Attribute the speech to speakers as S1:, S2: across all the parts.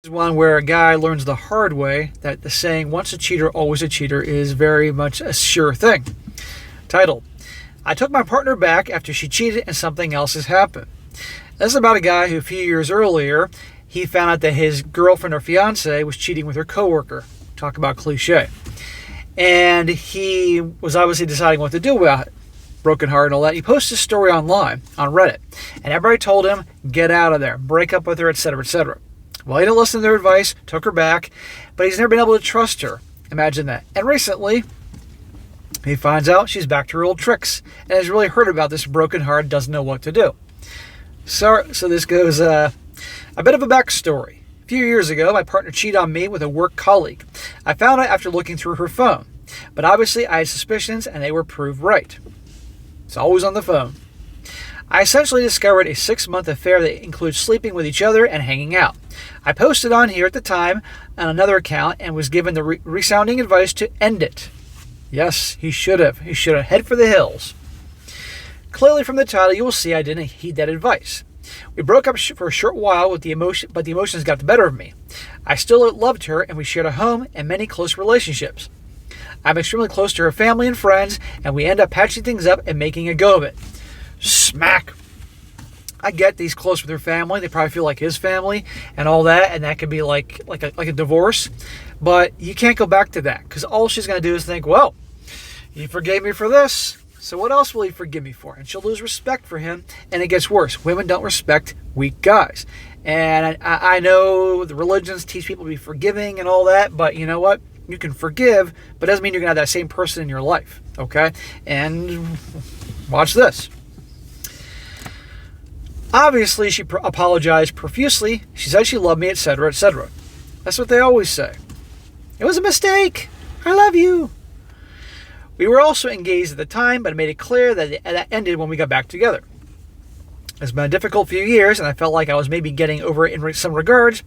S1: Is one where a guy learns the hard way that the saying, once a cheater, always a cheater, is very much a sure thing. Title: I took my partner back after she cheated and something else has happened. This is about a guy who a few years earlier, he found out that his girlfriend or fiancée was cheating with her coworker. Talk about cliche. And he was obviously deciding what to do about it. Broken heart and all that. He posted a story online on Reddit. And everybody told him, get out of there, break up with her, etc., etc. Well, he didn't listen to their advice, took her back, but he's never been able to trust her. Imagine that. And recently, he finds out she's back to her old tricks and has really heard about this broken heart, doesn't know what to do. So this goes a bit of a backstory. A few years ago, my partner cheated on me with a work colleague. I found out after looking through her phone, but obviously I had suspicions and they were proved right. It's always on the phone. I essentially discovered a 6-month affair that includes sleeping with each other and hanging out. I posted on here at the time on another account and was given the resounding advice to end it. Yes, he should have. He should have head for the hills. Clearly from the title, you will see I didn't heed that advice. We broke up for a short while but the emotions got the better of me. I still loved her and we shared a home and many close relationships. I'm extremely close to her family and friends and we end up patching things up and making a go of it. Smack. I get he's close with her family. They probably feel like his family and all that, and that could be like a divorce. But you can't go back to that because all she's going to do is think, well, he forgave me for this, so what else will he forgive me for? And she'll lose respect for him, and it gets worse. Women don't respect weak guys. And I know the religions teach people to be forgiving and all that, but you know what? You can forgive, but it doesn't mean you're going to have that same person in your life, okay? And watch this. Obviously, she apologized profusely. She said she loved me, etc., etc. That's what they always say. It was a mistake. I love you. We were also engaged at the time, but I made it clear that that ended when we got back together. It's been a difficult few years, and I felt like I was maybe getting over it in some regards.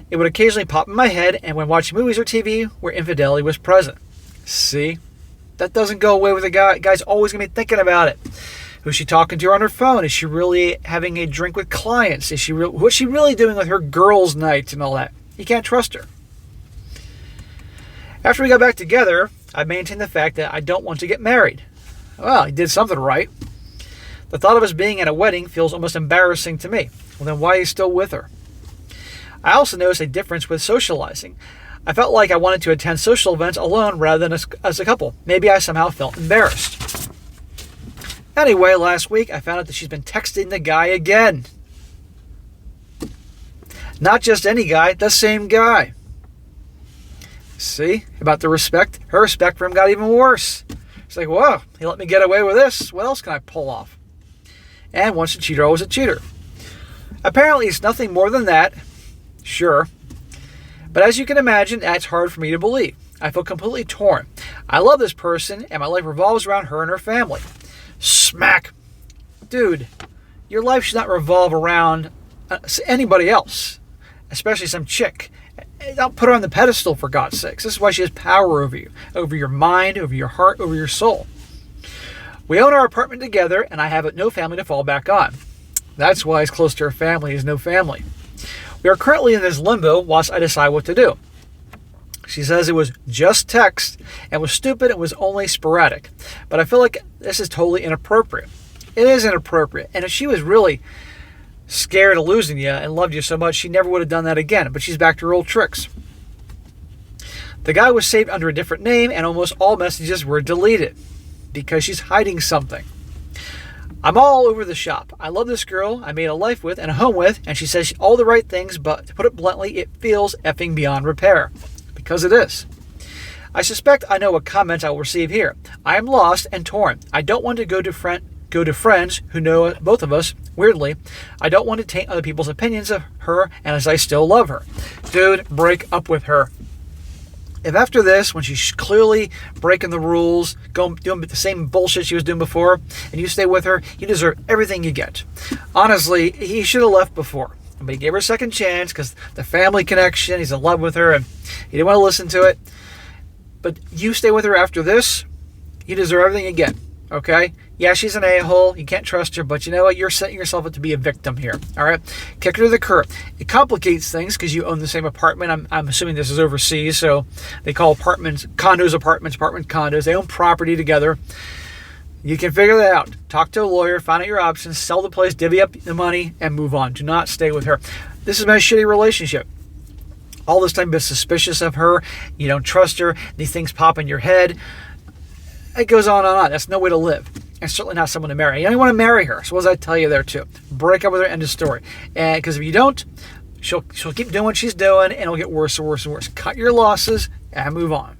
S1: It would occasionally pop in my head, and when watching movies or TV where infidelity was present. See? That doesn't go away with a guy. Guy's always going to be thinking about it. Who's she talking to on her phone? Is she really having a drink with clients? What's she really doing with her girls' night and all that? You can't trust her. After we got back together, I maintained the fact that I don't want to get married. Well, he did something right. The thought of us being at a wedding feels almost embarrassing to me. Well, then why are you still with her? I also noticed a difference with socializing. I felt like I wanted to attend social events alone rather than as a couple. Maybe I somehow felt embarrassed. Anyway, last week I found out that she's been texting the guy again. Not just any guy, the same guy. See, about the respect? Her respect for him got even worse. She's like, whoa, he let me get away with this. What else can I pull off? And once a cheater, always a cheater. Apparently, it's nothing more than that. Sure. But as you can imagine, that's hard for me to believe. I feel completely torn. I love this person, and my life revolves around her and her family. Smack. Dude, your life should not revolve around anybody else, especially some chick. Don't put her on the pedestal, for God's sakes. This is why she has power over you, over your mind, over your heart, over your soul. We own our apartment together, and I have no family to fall back on. That's why he's close to her family. He has no family. We are currently in this limbo whilst I decide what to do. She says it was just text and was stupid and was only sporadic. But I feel like this is totally inappropriate. It is inappropriate. And if she was really scared of losing you and loved you so much, she never would have done that again. But she's back to her old tricks. The guy was saved under a different name and almost all messages were deleted because she's hiding something. I'm all over the shop. I love this girl I made a life with and a home with, and she says all the right things, but to put it bluntly, it feels effing beyond repair. Because it is. I suspect I know what comments I will receive here. I am lost and torn. I don't want to go to friends who know both of us, weirdly. I don't want to taint other people's opinions of her, and as I still love her. Dude, break up with her. If after this, when she's clearly breaking the rules, doing the same bullshit she was doing before, and you stay with her, you deserve everything you get. Honestly, he should have left before. But he gave her a second chance because the family connection, he's in love with her, and he didn't want to listen to it. But you stay with her after this, you deserve everything you get, okay? Yeah, she's an a-hole. You can't trust her, but you know what? You're setting yourself up to be a victim here. All right? Kick her to the curb. It complicates things because you own the same apartment. I'm assuming this is overseas, so they call apartments, condos, apartments, apartment condos. They own property together. You can figure that out. Talk to a lawyer, find out your options, sell the place, divvy up the money, and move on. Do not stay with her. This has been a shitty relationship. All this time, been suspicious of her. You don't trust her. These things pop in your head. It goes on and on. That's no way to live. And certainly not someone to marry. You don't want to marry her. So what does that tell you there too? Break up with her, end of story. And because if you don't, she'll keep doing what she's doing, and it'll get worse and worse and worse. Cut your losses and move on.